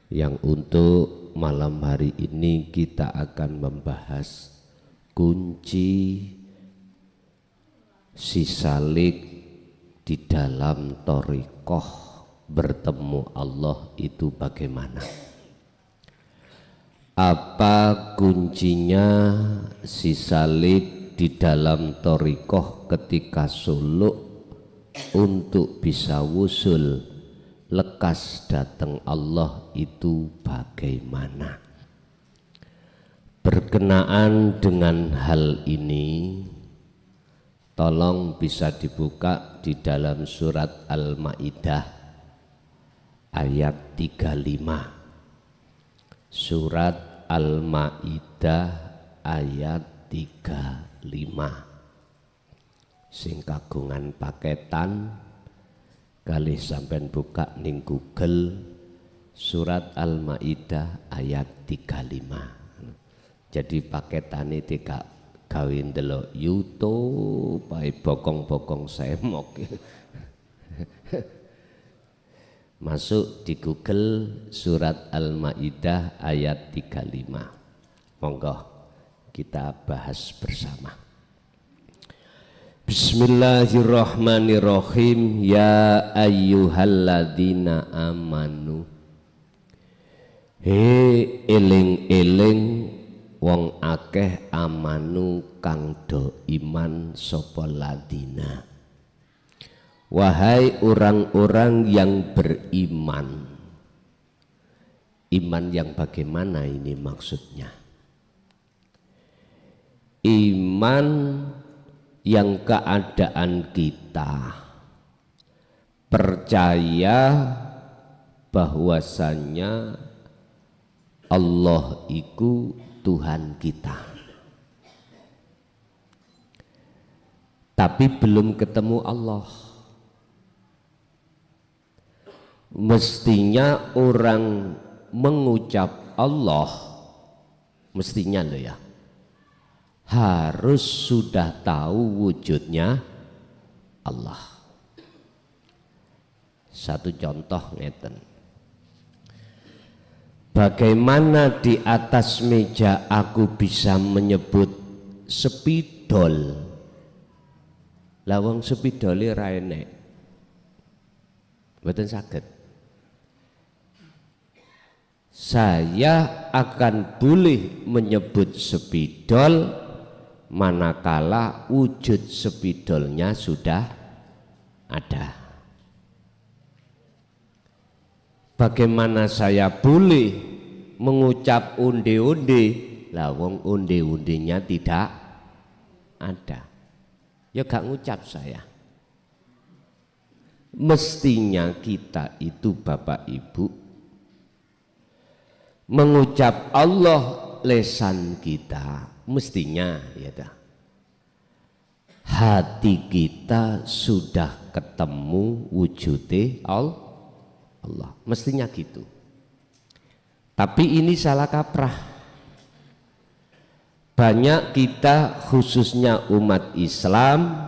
yang untuk malam hari ini kita akan membahas kunci sisalik di dalam thariqah bertemu Allah itu bagaimana. Apa kuncinya sisalik di dalam thariqah ketika suluk untuk bisa wusul lekas datang Allah itu bagaimana? Berkenaan dengan hal ini, tolong bisa dibuka di dalam surat Al-Maidah ayat 35. Surat Al-Maidah ayat 35. Sing kagungan paketan kali sampean buka ning Google surat Al-Maidah ayat 35. Jadi paketane tidak gawe ndelok YouTube bae bokong-bokong semok. Masuk di Google surat Al-Maidah ayat 35. Monggo kita bahas bersama. Bismillahirrahmanirrahim. Ya ayyuhalladzina amanu, he eling-eling wong akeh amanu kang do iman sapa ladina. Wahai orang-orang yang beriman. Iman yang bagaimana ini maksudnya? Iman yang keadaan kita percaya bahwasannya Allah itu Tuhan kita, tapi belum ketemu Allah. Mestinya orang mengucap Allah, mestinya loh ya, harus sudah tahu wujudnya Allah. Satu contoh ngeten. Bagaimana di atas meja aku bisa menyebut spidol? Lawang spidole ra enek. Mboten saged. Saya akan boleh menyebut spidol manakala wujud spidolnya sudah ada. Bagaimana saya boleh mengucap onde-onde, lawang onde-ondenya tidak ada? Ya gak ngucap saya. Mestinya kita itu Bapak Ibu mengucap Allah lesan kita, mestinya ya dah. Hati kita sudah ketemu wujudnya Allah, mestinya gitu. Tapi ini salah kaprah. Banyak kita khususnya umat Islam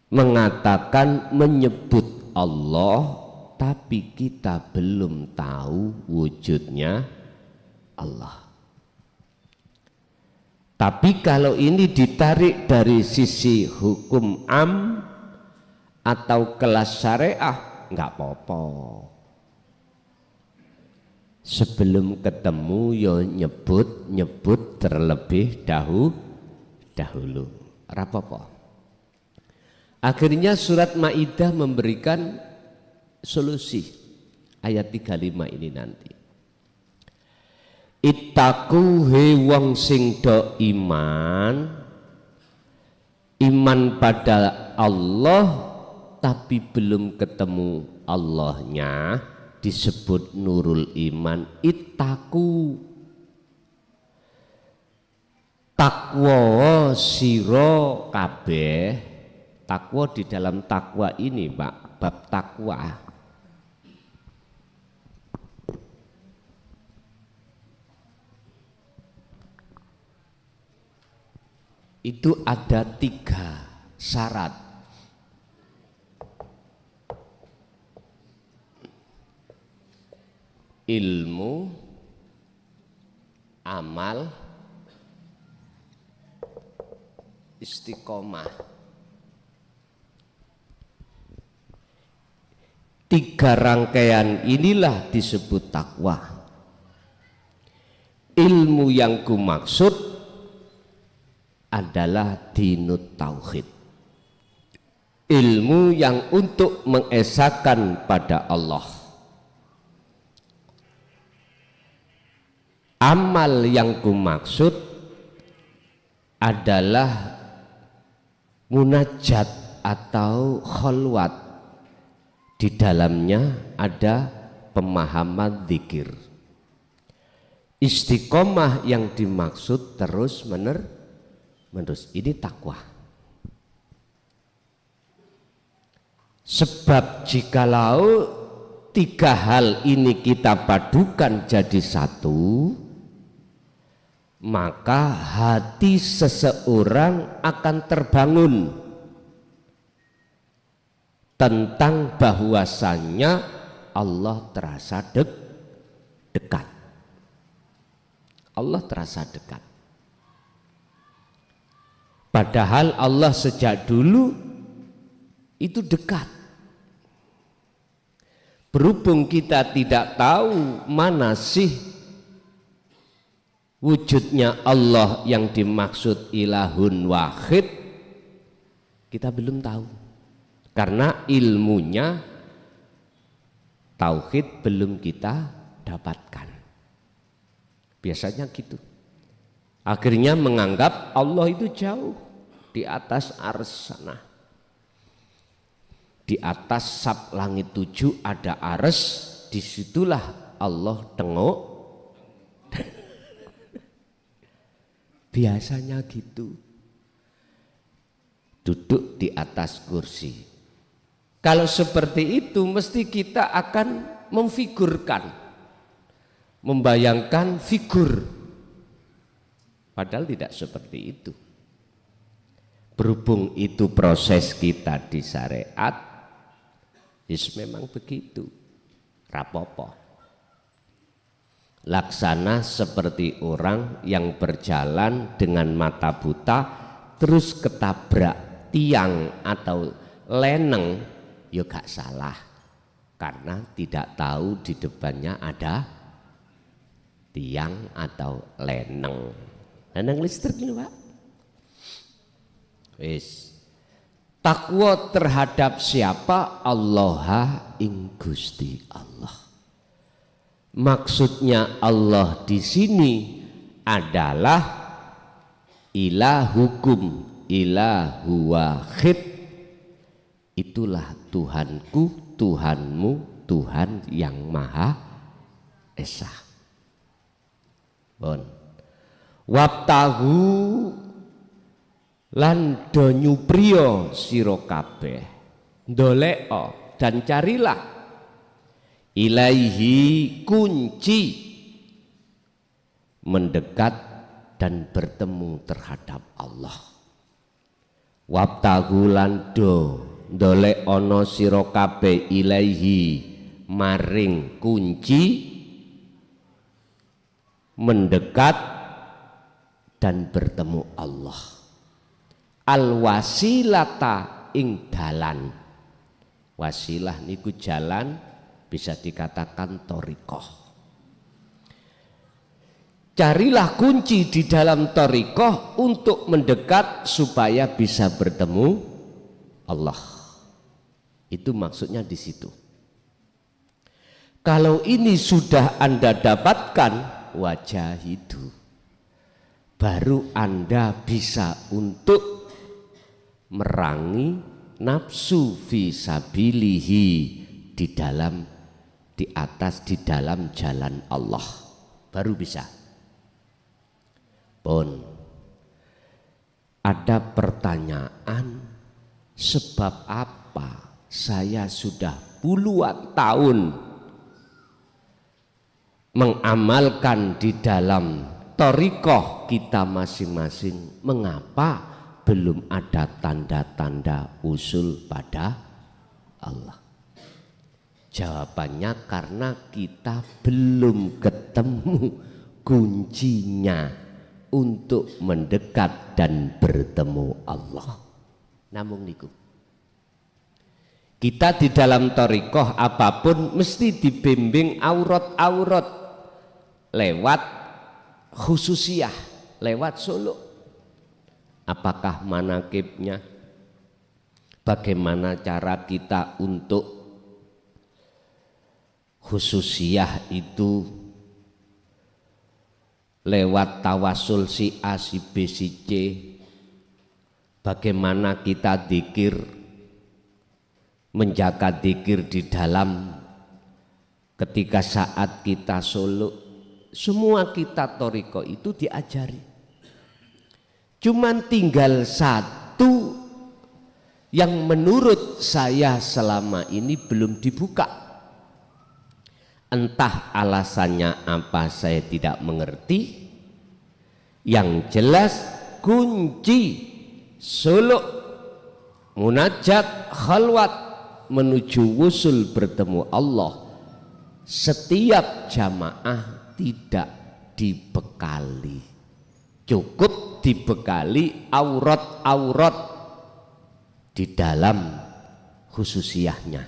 mengatakan menyebut Allah, tapi kita belum tahu wujudnya Allah. Tapi kalau ini ditarik dari sisi hukum am atau kelas syariah, enggak apa-apa. Sebelum ketemu ya nyebut terlebih dahulu. Ora apa-apa. Akhirnya surat Maidah memberikan solusi ayat 35 ini nanti. Ittaku he wong sing do iman pada Allah tapi belum ketemu Allahnya, disebut nurul iman. Ittaku takwa siro kabeh. Takwa di dalam takwa ini Pak, bab takwa itu ada 3 syarat. ilmu, amal, istiqomah. 3 rangkaian inilah disebut takwa. Ilmu yang kumaksud adalah dinut tauhid, ilmu yang untuk mengesahkan pada Allah. Amal yang kumaksud adalah munajat atau khalwat, di dalamnya ada pemahaman zikir. Istiqomah yang dimaksud terus menerus, ini takwa. Sebab jikalau 3 hal ini kita padukan jadi satu, maka hati seseorang akan terbangun tentang bahwasannya Allah terasa dekat. Allah terasa dekat. Padahal Allah sejak dulu itu dekat. Berhubung kita tidak tahu mana sih wujudnya Allah yang dimaksud ilahun wahid, kita belum tahu. Karena ilmunya tauhid belum kita dapatkan. Biasanya gitu. Akhirnya menganggap Allah itu jauh di atas arsy sana. Di atas sab langit 7 ada arsy, disitulah Allah tengok. Biasanya gitu. Duduk di atas kursi. Kalau seperti itu mesti kita akan memfigurkan, membayangkan figur, padahal tidak seperti itu. Berhubung itu proses kita di syariat, memang begitu, rapopo. Laksana seperti orang yang berjalan dengan mata buta terus ketabrak tiang atau leneng, ya gak salah, karena tidak tahu di depannya ada tiang atau leneng listrik ini Pak. Wis. Takwa terhadap siapa? Allah ing Gusti Allah. Maksudnya Allah di sini adalah ilahukum, ilahu wahid. Itulah Tuhanku, Tuhanmu, Tuhan yang Maha Esa. Bon. Wabtahu lan do nyupriya sira kabeh, ndoleka dan carilah ilaihi kunci mendekat dan bertemu terhadap Allah. Wabtahu lan do ndolek ana sira kabeh ilaihi maring kunci mendekat dan bertemu Allah. Al-wasilata ing dalan. Wasilah niku jalan, bisa dikatakan thariqah. Carilah kunci di dalam thariqah untuk mendekat supaya bisa bertemu Allah. Itu maksudnya di situ. Kalau ini sudah Anda dapatkan, wajah itu baru Anda bisa untuk merangi nafsu fisabilihi di atas di dalam jalan Allah, baru bisa. Pun ada pertanyaan, sebab apa saya sudah puluhan tahun mengamalkan di dalam thariqah kita masing-masing, mengapa belum ada tanda-tanda usul pada Allah? Jawabannya karena kita belum ketemu kuncinya untuk mendekat dan bertemu Allah. Namung niku. Kita di dalam thariqah apapun mesti dibimbing aurat-aurat lewat khususiyah, lewat suluk. Apakah manakibnya? Bagaimana cara kita untuk khususiyah itu lewat tawasul si A, si B, si C. Bagaimana kita dzikir, menjaga dzikir di dalam ketika saat kita suluk. Semua kita thariqah itu diajari. Cuman tinggal satu yang menurut saya selama ini belum dibuka. Entah alasannya apa saya tidak mengerti. Yang jelas kunci suluk, munajat, khalwat menuju wusul bertemu Allah setiap jamaah tidak dibekali, cukup dibekali aurat-aurat di dalam khususiyahnya.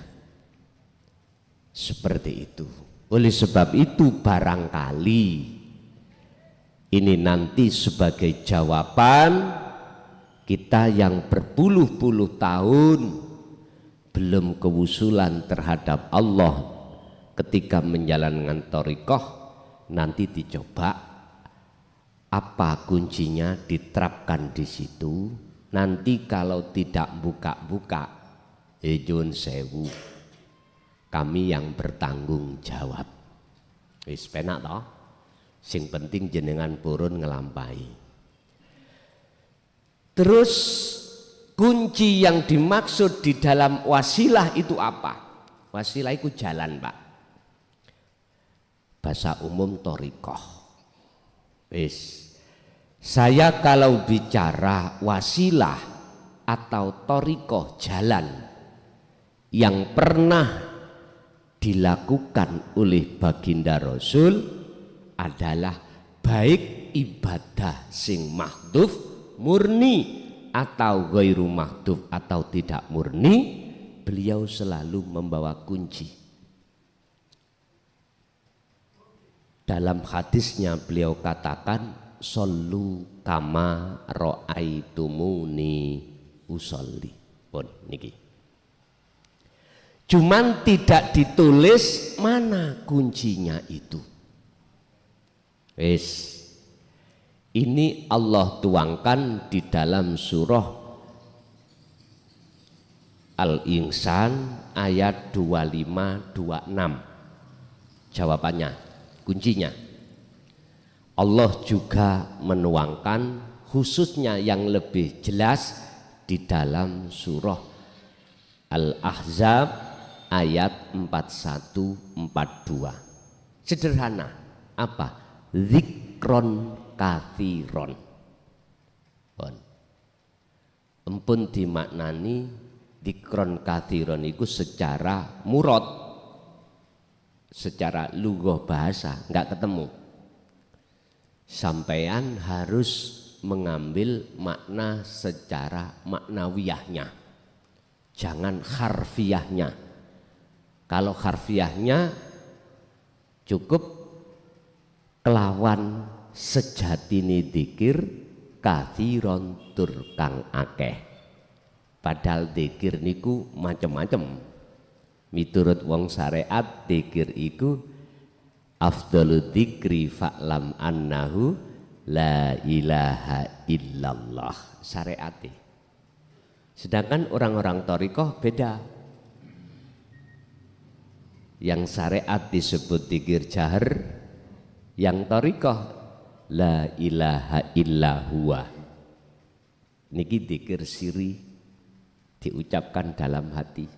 Seperti itu. Oleh sebab itu barangkali ini nanti sebagai jawaban kita yang berpuluh-puluh tahun belum kewusulan terhadap Allah ketika menjalankan thariqah, nanti dicoba apa kuncinya, diterapkan di situ. Nanti kalau tidak buka-buka, nyuwun sewu, kami yang bertanggung jawab. Wis penak toh? Sing penting jenengan purun ngelampahi. Terus kunci yang dimaksud di dalam wasilah itu apa? Wasilah itu jalan, Pak. Bahasa umum thariqah. Wis. Saya kalau bicara wasilah atau thariqah, jalan yang pernah dilakukan oleh baginda Rasul adalah baik ibadah sing mahdhuf murni atau ghairu mahdhuf atau tidak murni, beliau selalu membawa kunci. Dalam hadisnya beliau katakan, shollu kama ra'aitumuni usolli. Pun niki. Cuman tidak ditulis mana kuncinya itu. Wis. Ini Allah tuangkan di dalam surah Al-Insan ayat 25-26. Jawabannya, kuncinya. Allah juga menuangkan khususnya yang lebih jelas di dalam surah Al-Ahzab ayat 41-42. Sederhana, apa? Zikron kathiron. Empun dimaknani zikron kathiron itu secara murad, secara lughah bahasa nggak ketemu. Sampean harus mengambil makna secara maknawiyahnya, jangan harfiahnya. Kalau harfiahnya cukup kelawan sejatine dzikir kathiron tur kang akeh. Padahal dzikir niku macem-macem. Miturut wong syariat dzikir iku afdalu dzikri fa'lam annahu la ilaha illallah, syariate. Sedangkan orang-orang thariqah beda. Yang syariat disebut dzikir jahar, yang thariqah la ilaha illa huwa. Niki dzikir siri diucapkan dalam hati.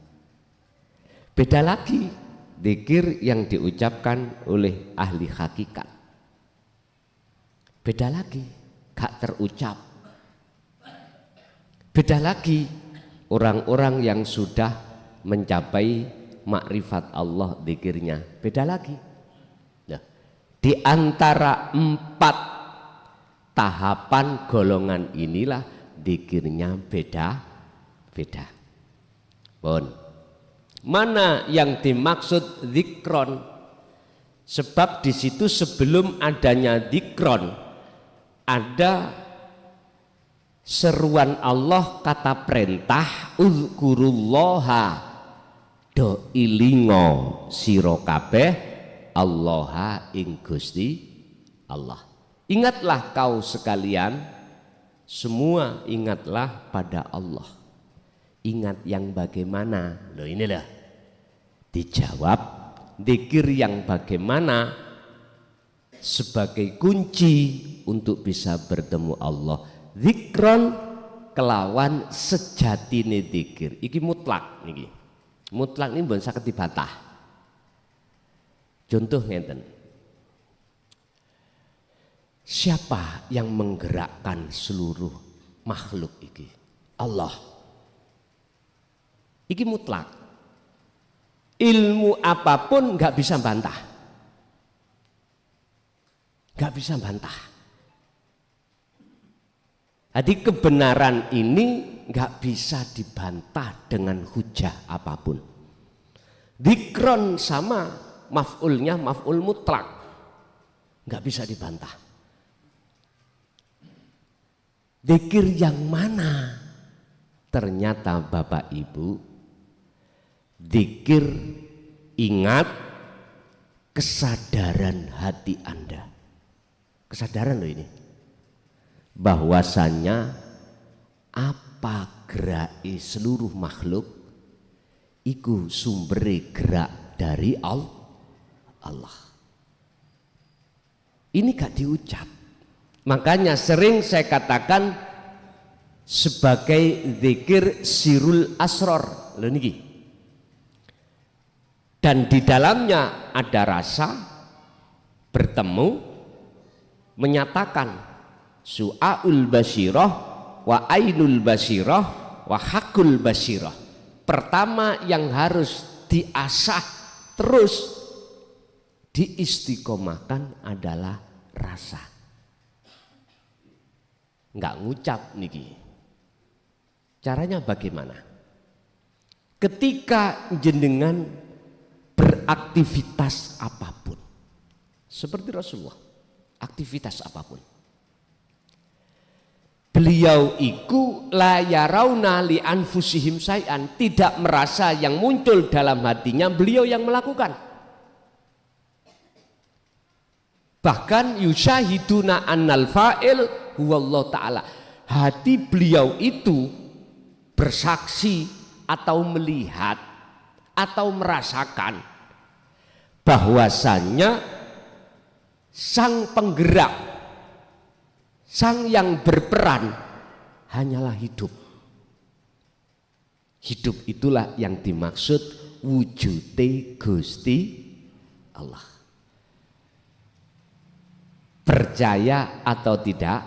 Beda lagi dzikir yang diucapkan oleh ahli hakikat. Beda lagi, gak terucap. Beda lagi orang-orang yang sudah mencapai makrifat Allah zikirnya beda lagi. Nah, di antara 4 tahapan golongan inilah zikirnya beda-beda. Pun mana yang dimaksud zikron? Sebab di situ sebelum adanya zikron ada seruan Allah, kata perintah uzkurullaha, do ilingo sira kabeh Allaha ing Gusti Allah. Ingatlah kau sekalian, semua ingatlah pada Allah. Ingat yang bagaimana? Loh inilah dijawab, zikir yang bagaimana sebagai kunci untuk bisa bertemu Allah. Zikron kelawan sejatine zikir. Iki mutlak niki. Mutlak ini mboten saged dibantah. Contoh ngeten. Siapa yang menggerakkan seluruh makhluk iki? Allah. Iki mutlak. Ilmu apapun nggak bisa bantah. Nggak bisa bantah. Jadi kebenaran ini nggak bisa dibantah dengan hujah apapun. Dzikron sama maf'ulnya maf'ul mutlak, nggak bisa dibantah. Dzikir yang mana? Ternyata Bapak Ibu, dzikir ingat kesadaran hati Anda. Kesadaran loh ini. Bahwasannya apa gerai seluruh makhluk iku sumbere gerak dari Allah. Ini gak diucap. Makanya sering saya katakan sebagai zikir sirul asror. Loh niki. Dan di dalamnya ada rasa bertemu, menyatakan su'aul basirah wa ainul basirah wa hakul basirah. Pertama yang harus diasah terus diistiqomahkan adalah rasa. Enggak ngucap niki. Caranya bagaimana? Ketika jenengan beraktivitas apapun, seperti Rasulullah, aktivitas apapun, beliau iku la yarawna li anfusihim syai'an, tidak merasa yang muncul dalam hatinya beliau yang melakukan. Bahkan yusyahiduna annal fa'il huwallahu ta'ala, hati beliau itu bersaksi atau melihat atau merasakan bahwasannya sang penggerak, sang yang berperan hanyalah hidup. Hidup itulah yang dimaksud wujude Gusti Allah. Percaya atau tidak,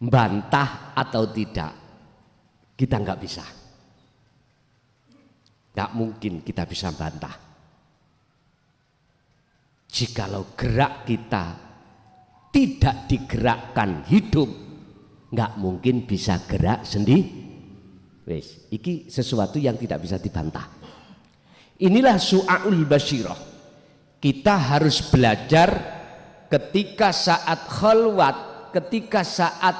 bantah atau tidak, kita nggak bisa. Nggak mungkin kita bisa bantah. Jikalau gerak kita tidak digerakkan hidup, nggak mungkin bisa gerak sendiri. Wes, iki sesuatu yang tidak bisa dibantah. Inilah su'aul basirah. Kita harus belajar ketika saat khalwat, ketika saat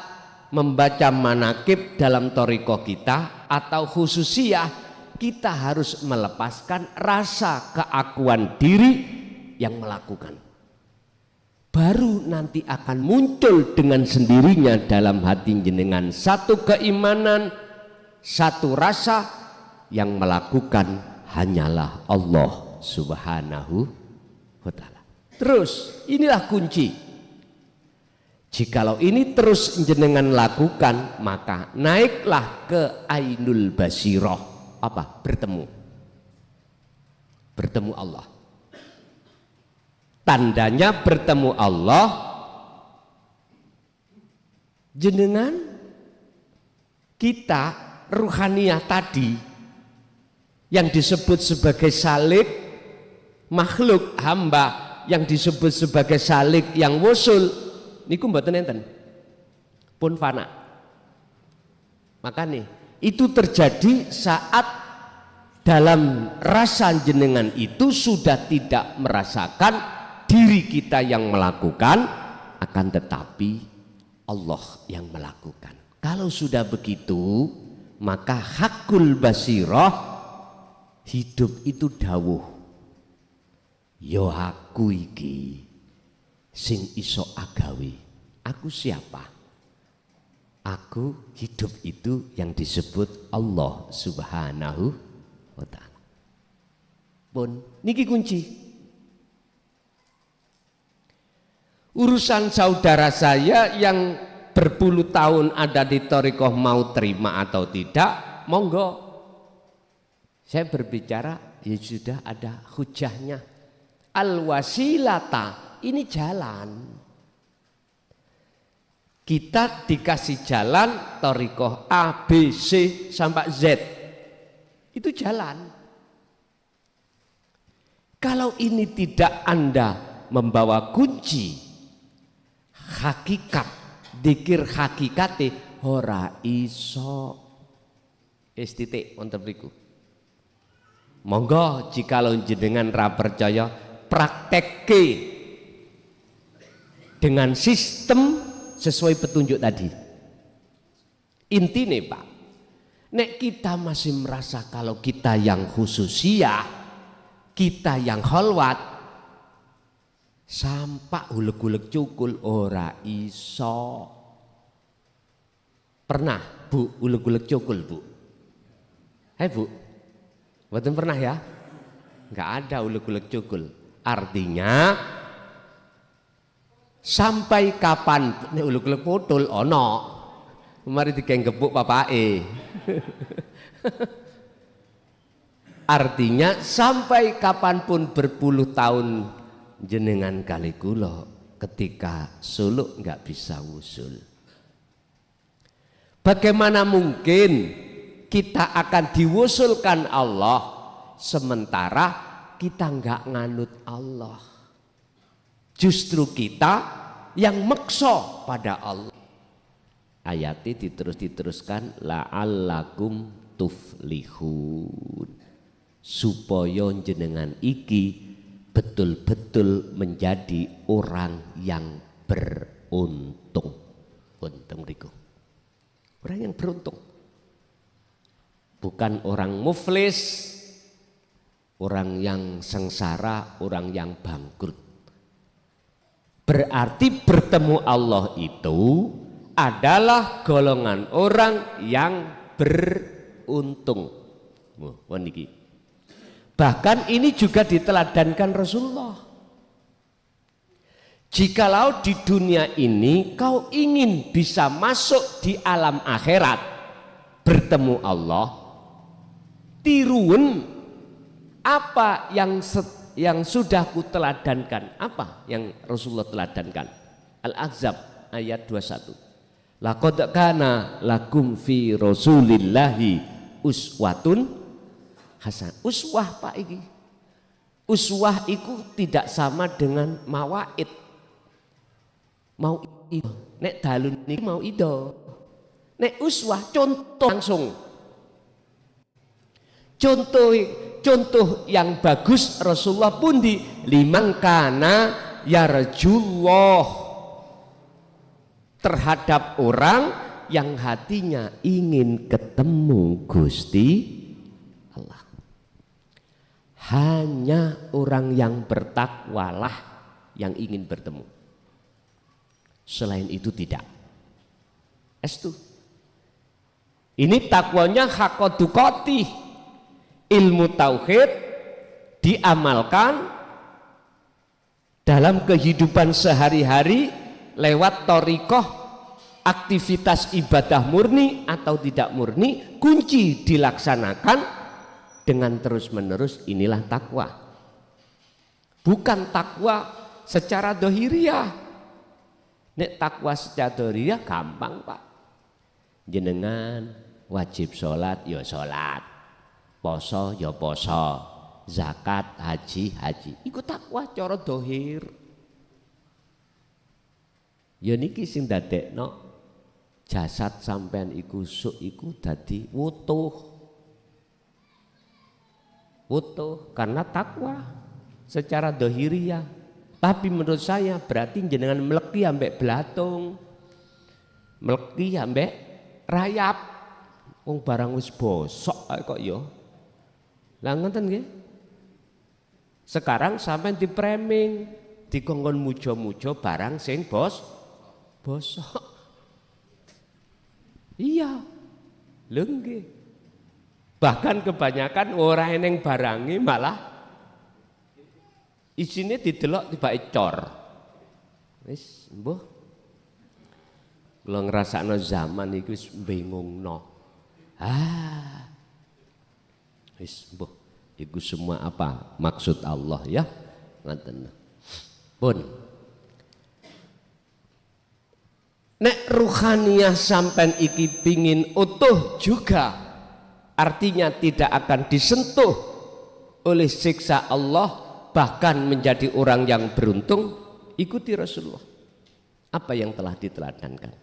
membaca manakib dalam thariqah kita atau khususiyah, kita harus melepaskan rasa keakuan diri yang melakukan. Baru nanti akan muncul dengan sendirinya dalam hati jenengan satu keimanan, satu rasa yang melakukan hanyalah Allah Subhanahu wa ta'ala. Terus inilah kunci. Jikalau ini terus jenengan lakukan, maka naiklah ke ainul basirah. Apa? Bertemu Allah. Tandanya bertemu Allah, jenengan kita ruhaniyah tadi yang disebut sebagai salik makhluk hamba yang disebut sebagai salik yang wusul niku mboten enten pun fana. Makanya itu terjadi saat dalam rasa jenengan itu sudah tidak merasakan diri kita yang melakukan, akan tetapi Allah yang melakukan. Kalau sudah begitu, maka hakul basirah, hidup itu dawuh, yo aku iki sing iso agawe. Aku siapa? Aku hidup itu yang disebut Allah Subhanahu wa ta'ala. Pun niki kunci. Urusan saudara saya yang berpuluh tahun ada di thariqah mau terima atau tidak, monggo. Saya berbicara ya sudah ada hujahnya. Al-wasilata, ini jalan. Kita dikasih jalan thariqah A, B, C sampai Z. Itu jalan. Kalau ini tidak Anda membawa kunci hakikat, dikir hakikate ora iso. Titik wonten mriku. Monggo jikalau jenengan ra percaya praktekke dengan sistem sesuai petunjuk tadi. Intine Pak, nek kita masih merasa kalau kita yang khususiyah, kita yang kholwat, sampak uleg-uleg cukul ora iso. Pernah Bu uleg-uleg cukul Bu? Bu, mboten pernah ya? Enggak ada uleg-uleg cukul. Artinya sampai kapan nek uleg-uleg putul ono. Mari digembuk bapake. Artinya sampai kapanpun berpuluh tahun jenengan kali kula ketika suluk nggak bisa wusul. Bagaimana mungkin kita akan diwusulkan Allah sementara kita nggak nganut Allah? Justru kita yang meksa pada Allah. Ayatnya diteruskan la'allakum tuflihun, supaya jenengan iki betul-betul menjadi orang yang beruntung. Untung riku. Orang yang beruntung. Bukan orang muflis, orang yang sengsara, orang yang bangkrut. Berarti bertemu Allah itu adalah golongan orang yang beruntung. Bahkan ini juga diteladankan Rasulullah. Jikalau di dunia ini kau ingin bisa masuk di alam akhirat, bertemu Allah, tiruun apa yang sudah kuteladankan. Apa yang Rasulullah teladankan? Al-Ahzab ayat 21. Laqad kana lakum fi Rasulillahi uswatun hasan. Uswah Pak iki. Uswah itu tidak sama dengan mawaid. Mau ido. Nek dalun niki mau ido. Nek uswah contoh langsung. Contoh yang bagus Rasulullah pun di liman kana yarjullah, terhadap orang yang hatinya ingin ketemu Gusti Allah. Hanya orang yang bertakwalah yang ingin bertemu. Selain itu tidak. Estu. Ini takwanya haqqatukoti, ilmu tauhid diamalkan dalam kehidupan sehari-hari lewat thariqah, aktivitas ibadah murni atau tidak murni, kunci dilaksanakan dengan terus-menerus. Inilah takwa. Bukan takwa secara dohiriyah. Nek takwa secara dohiriyah gampang Pak. Jenengan wajib sholat ya sholat, poso ya poso, zakat, haji, haji. Iku takwa cara dohir. Ya niki sing dadekno jasad sampean iku suk iku dadi wutuh. Wutuh karena takwa secara dohiriyah. Tapi menurut saya berarti jenengan meleki ambek belatung, meleki ambek rayap. Wong barang wis bosok kok ya. Lah ngoten nggih. Sekarang sampean dipraming, dikongkon mujo-mujo barang sing bosok. Iya. Lho nggih. Bahkan kebanyakan ora eneng barangi malah isine didelok tibake cor. Wis mbuh. Kula ngrasakno zaman iku wis bingungno. Wis mbuh. Iku semua apa? Maksud Allah ya. Ngoten. Pun. Nek ruhaniyah sampean iki pingin utuh juga, artinya tidak akan disentuh oleh siksa Allah, bahkan menjadi orang yang beruntung. Ikuti Rasulullah apa yang telah diteladankan.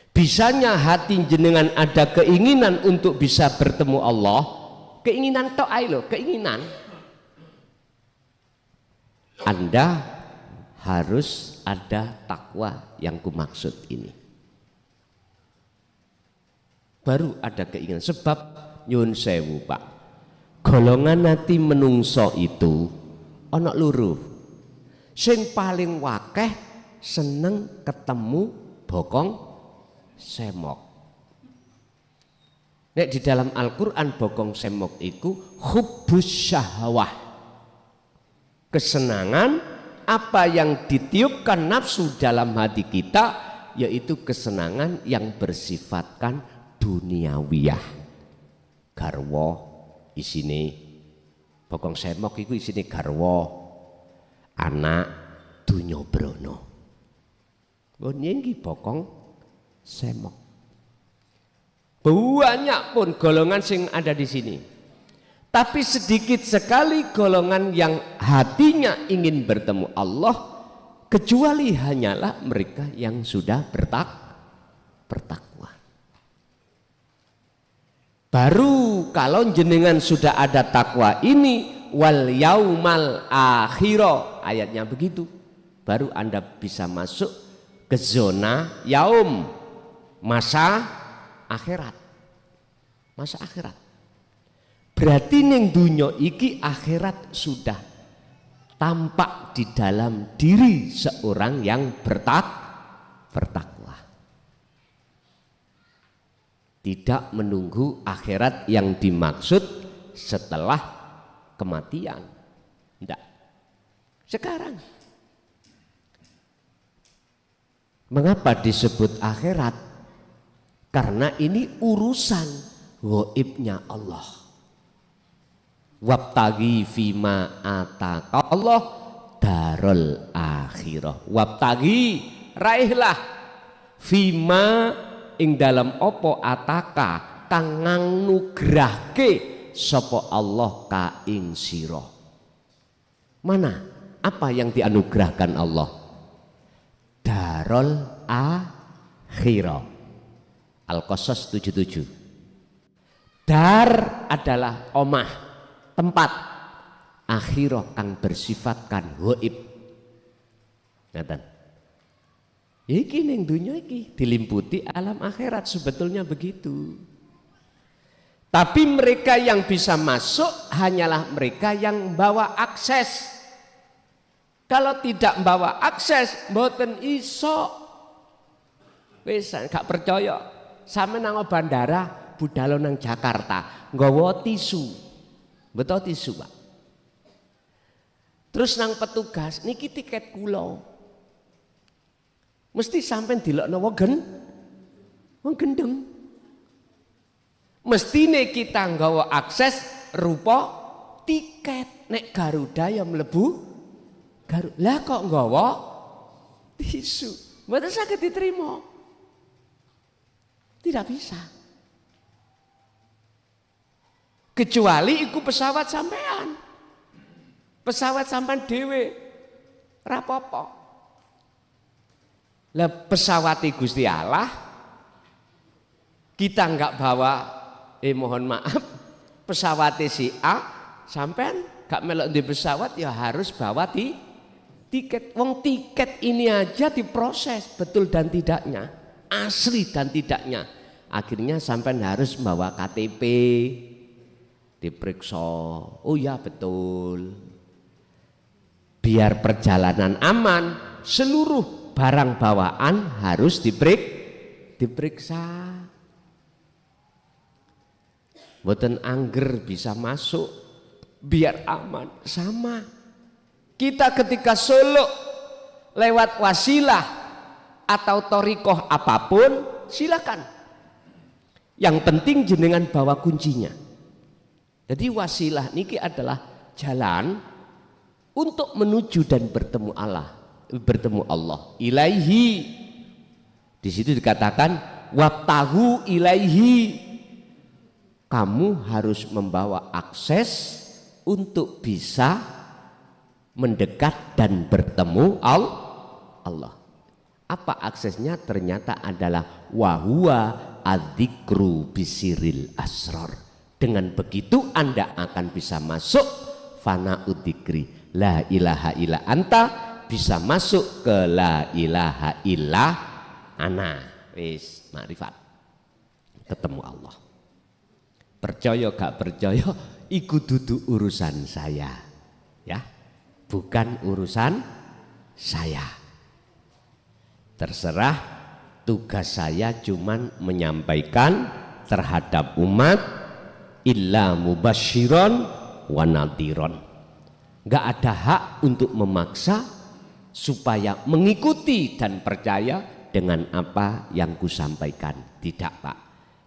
Bisanya hati jenengan ada keinginan untuk bisa bertemu Allah, keinginan tok ae lho, keinginan. Anda harus ada takwa yang kumaksud ini. Baru ada keinginan. Sebab nyun sewu Pak, golongan nanti menungso itu ana loro. Sing paling wakeh seneng ketemu bokong semok. Nek di dalam Al-Qur'an bokong semok iku hubbus syahwah. Kesenangan apa yang ditiupkan nafsu dalam hati kita, yaitu kesenangan yang bersifatkan duniawiyah. Garwa isine bokong semok iku isine garwa, anak, dunya brana. Niki bokong semok. Banyak pun golongan sing ada di sini. Tapi sedikit sekali golongan yang hatinya ingin bertemu Allah, kecuali hanyalah mereka yang sudah bertakwa. Baru kalau jenengan sudah ada takwa ini, wal yaumal akhiro, ayatnya begitu, baru Anda bisa masuk ke zona yaum, masa akhirat. Masa akhirat. Berarti ning dunya iki akhirat sudah tampak di dalam diri seorang yang bertakwa. Tidak menunggu akhirat yang dimaksud setelah kematian. Tidak. Sekarang. Mengapa disebut akhirat? Karena ini urusan ghaibnya Allah. Wabtagi fima ataka Allah darul akhirah. Wabtagi raihlah fima ing dalam opo ataka kang nugrahke sapa Allah ka ing sira. Mana? Apa yang dianugerahkan Allah? Darul akhirah. Al-Qasas 77. Dar adalah omah, tempat. Akhirah kang bersifatkan ghaib. Ngaten. Iki ning dunya iki dilimputi alam akhirat, sebetulnya begitu. Tapi mereka yang bisa masuk hanyalah mereka yang bawa akses. Kalau tidak bawa akses, mboten iso. Wis gak percaya. Sampe nang bandara budal nang Jakarta, nggawa tisu. Betul tisu, Pak. Terus nang petugas, niki tiket kula. Mesti sampean dilokno wong gendeng. Mestine kita nggawa akses rupa tiket. Nek Garuda ya mlebu Garuda. Lah kok nggawa tisu? Mboten saged diterima. Tidak bisa. Kecuali iku pesawat sampean. Pesawat sampean dhewe rapopo. Lah pesawat Gusti Allah kita enggak bawa, mohon maaf, pesawat si A sampean gak melok di pesawat ya harus bawa tiket. Wong tiket ini aja diproses betul dan tidaknya, asli dan tidaknya. Akhirnya sampean harus bawa KTP, diperiksa. Oh ya betul. Biar perjalanan aman, seluruh barang bawaan harus diperiksa. Mboten angger bisa masuk, biar aman. Sama kita ketika suluk lewat wasilah atau thariqah apapun silakan, yang penting jenengan bawa kuncinya. Jadi wasilah niki adalah jalan untuk menuju dan bertemu Allah ilaihi. Di situ dikatakan wabtahu ilaihi, kamu harus membawa akses untuk bisa mendekat dan bertemu Allah. Apa aksesnya? Ternyata adalah wahuwa adzikru bisiril asror. Dengan begitu Anda akan bisa masuk fana udzikri, la ilaha illa anta, bisa masuk ke la ilaha illa ana. Wis makrifat, ketemu Allah. Percaya gak percaya iku dudu urusan saya, ya, bukan urusan saya. Terserah, tugas saya cuman menyampaikan terhadap umat illa mubasyiron wa nadhiron. Gak ada hak untuk memaksa supaya mengikuti dan percaya dengan apa yang kusampaikan. Tidak, Pak.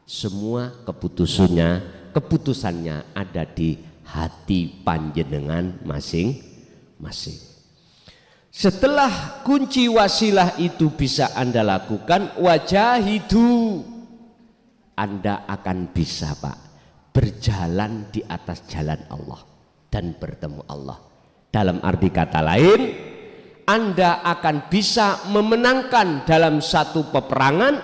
Semua keputusannya ada di hati panjenengan masing-masing. Setelah kunci wasilah itu bisa Anda lakukan, wajahidu, Anda akan bisa, Pak, berjalan di atas jalan Allah dan bertemu Allah. Dalam arti kata lain, Anda akan bisa memenangkan dalam satu peperangan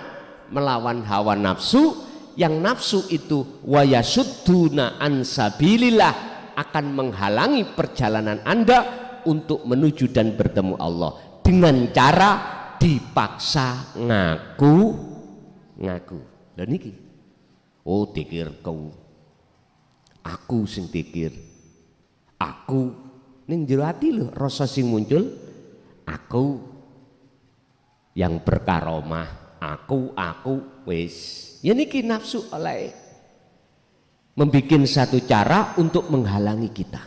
melawan hawa nafsu, yang nafsu itu wayasudduna an sabilillah, akan menghalangi perjalanan Anda untuk menuju dan bertemu Allah dengan cara dipaksa ngaku. Dan niki, oh dikir kau, aku sing dikir, aku ning jero ati lho rasa sing muncul, aku yang berkaromah, aku wis. Ya niki nafsu oleh membikin satu cara untuk menghalangi kita.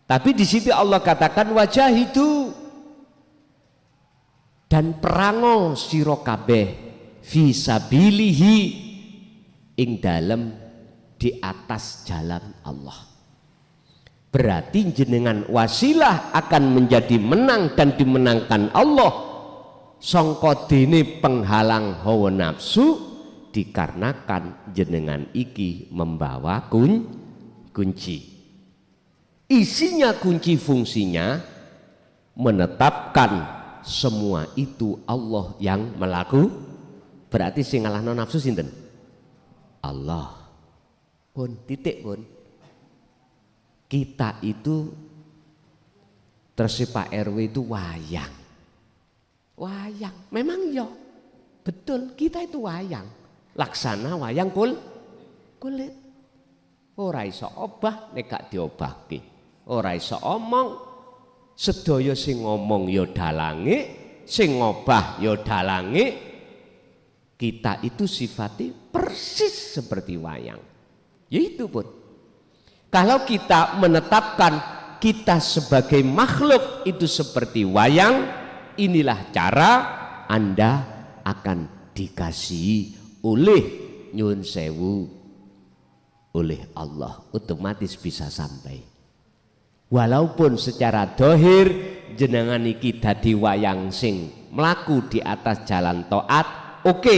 Tapi di situ Allah katakan wajahidu, dan perango sira kabeh fi sabilihi, ing dalem di atas jalan Allah. Berarti jenengan wasilah akan menjadi menang dan dimenangkan Allah sangka dene penghalang hawa nafsu, dikarenakan jenengan iki membawa kunci. Isinya kunci, fungsinya menetapkan semua itu Allah yang melaku. Berarti sing ngalahno nafsu sinten? Allah. Pun titik pun. Kita itu terus Pak RW itu wayang. Memang ya betul, kita itu wayang. Laksana wayang kulit. Ora iso obah nek gak diobahke. Ora iso omong, sedaya sing ngomong ya dalange, sing ngobah ya dalange. Kita itu sifatnya persis seperti wayang. Yaitu pun, kalau kita menetapkan kita sebagai makhluk itu seperti wayang, inilah cara Anda akan dikasihi oleh nyun sewu, oleh Allah, otomatis bisa sampai. Walaupun secara dohir jenengan iki dadi wayang sing melaku di atas jalan taat, oke.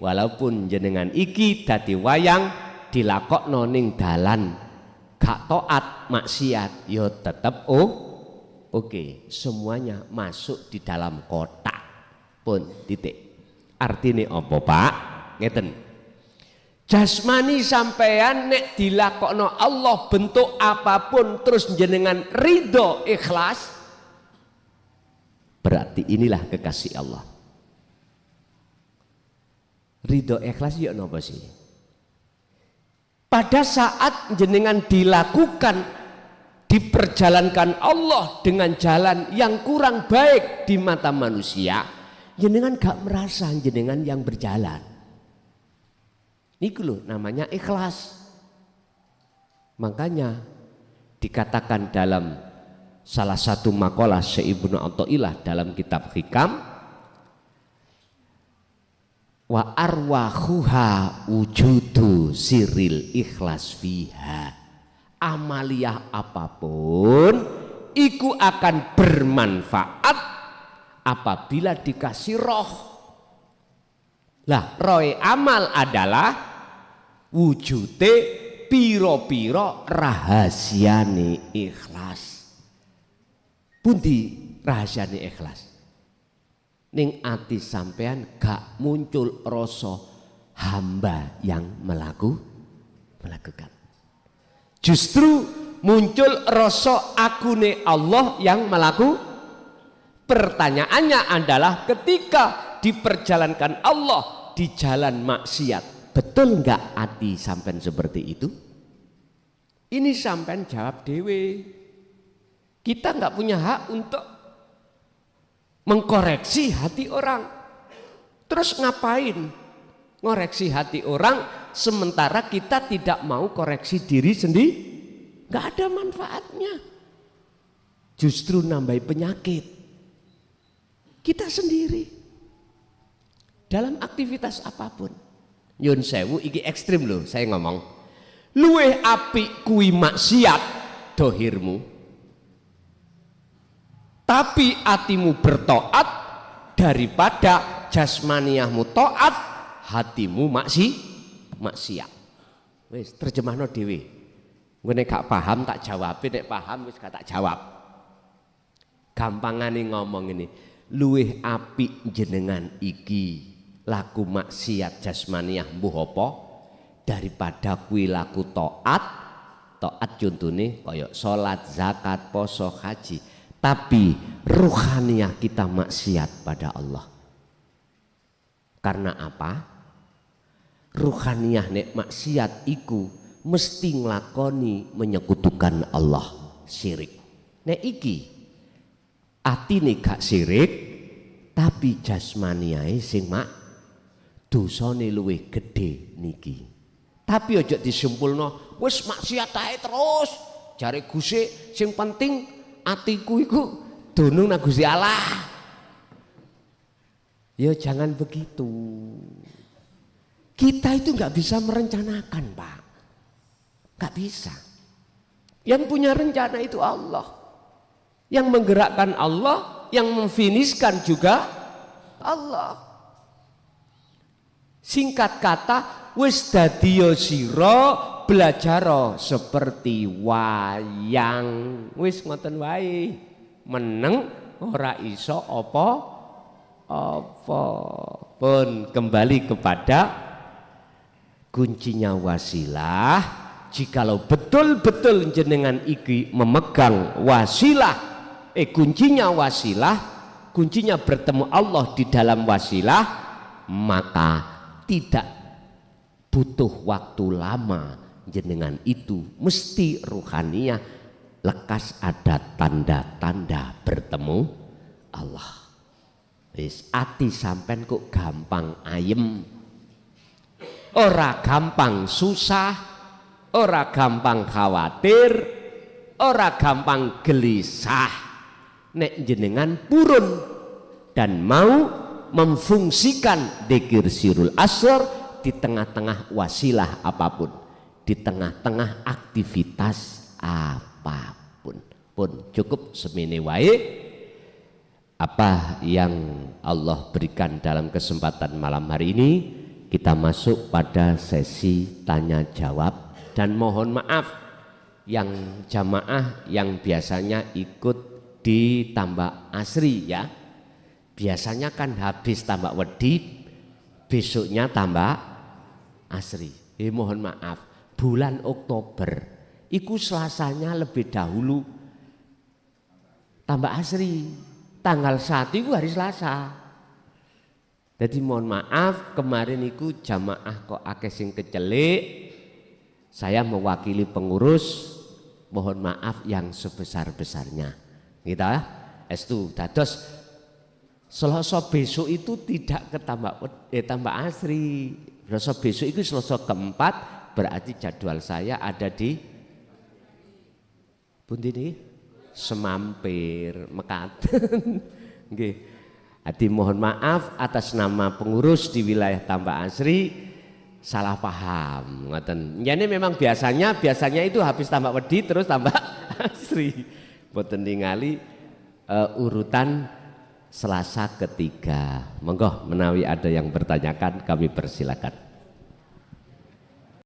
Walaupun jenengan iki dadi wayang dilakokno ning dalan gak taat maksiat yo tetep oke, semuanya masuk di dalam kotak pun titik. Artine apa Pak? Ngeten. Jasmani sampean nek dilakokno Allah bentuk apapun terus jenengan ridho ikhlas, berarti inilah kekasih Allah. Ridho ikhlas ya napa sih? Pada saat jenengan dilakukan, diperjalankan Allah dengan jalan yang kurang baik di mata manusia, jenengan gak merasa jenengan yang berjalan. Niku loh namanya ikhlas. Makanya dikatakan dalam salah satu makalah Syekh Ibnu Athaillah dalam kitab Hikam, wa arwahuha wujudu siril ikhlas fiha. Amaliyah apapun iku akan bermanfaat apabila dikasih roh. Lah roh amal adalah wujude piro-piro rahasiane ikhlas. Pundi rahasiane ikhlas? Ning ati sampean gak muncul rasa hamba yang melakukan. Justru muncul rasa akune Allah yang melakukan. Pertanyaannya adalah ketika diperjalankan Allah di jalan maksiat, betul enggak hati sampean seperti itu? Ini sampean jawab dewe. Kita enggak punya hak untuk mengkoreksi hati orang. Terus ngapain ngoreksi hati orang sementara kita tidak mau koreksi diri sendiri? Enggak ada manfaatnya. Justru nambah penyakit kita sendiri dalam aktivitas apapun. Nyun sewu iki ekstrim loh saya ngomong. Luweh apik kuwi maksiat dohirmu, tapi atimu bertoat daripada jasmaniahmu toat, hatimu maksiat. Wis terjemahno dhewe. Gue gak paham tak jawab, nek paham wis gak tak jawab. Gampangane ngomong ini, luweh apik jenengan iki laku maksiat jasmaniah mbuh apa daripada kuwi laku taat contone kaya salat, zakat, poso, haji, tapi ruhaniah kita maksiat pada Allah. Karena apa? Ruhaniah nek maksiat iku mesti nglakoni menyekutukan Allah, syirik. Nek iki atine gak syirik tapi jasmaniae sing dosane luwih gedhe niki. Tapi aja disimpulno wis maksiat ae terus. Jare Gusik sing penting atiku iku dunung nang Gusti Allah. Ya jangan begitu. Kita itu nggak bisa merencanakan, Pak. Nggak bisa. Yang punya rencana itu Allah. Yang menggerakkan Allah, yang memfiniskan juga Allah. Singkat kata, wis dadiya sira belajar seperti wayang. Wis ngoten wae. Meneng ora iso apa pun. Kembali kepada kuncinya wasilah. Jikalau betul-betul jenengan iki memegang wasilah, kuncinya wasilah, kuncinya bertemu Allah di dalam wasilah, maka tidak butuh waktu lama jenengan itu mesti ruhaniah lekas ada tanda-tanda bertemu Allah. Wis ati sampean kok gampang ayem, ora gampang susah, ora gampang khawatir, ora gampang gelisah. Nek jenengan purun dan mau memfungsikan dzikir sirul asr di tengah-tengah wasilah apapun, di tengah-tengah aktivitas apapun. Pun cukup semene wae apa yang Allah berikan dalam kesempatan malam hari ini. kita masuk pada sesi tanya jawab, dan mohon maaf yang jamaah yang biasanya ikut di Tambak Asri ya. Biasanya kan habis Tambak Wedi, besoknya Tambak Asri. Mohon maaf, bulan Oktober iku Selasanya lebih dahulu Tambak Asri, tanggal 1 itu hari Selasa. Jadi mohon maaf kemarin iku jamaah kok akeh sing kecelik. Saya mewakili pengurus, mohon maaf yang sebesar-besarnya. Gitu ya. Estu dados Selasa besok itu tidak ke Tambak Asri. Selasa besok itu Selasa keempat, berarti jadwal saya ada di pundi niki? Semampir, Mekaten. Nggih. Hati mohon maaf atas nama pengurus di wilayah Tambak Asri salah paham. Ngoten. Ini memang biasanya itu habis Tambak Wedi terus Tambak Asri. Mboten ningali urutan Selasa ketiga. Monggo menawi ada yang bertanyakan kami persilakan.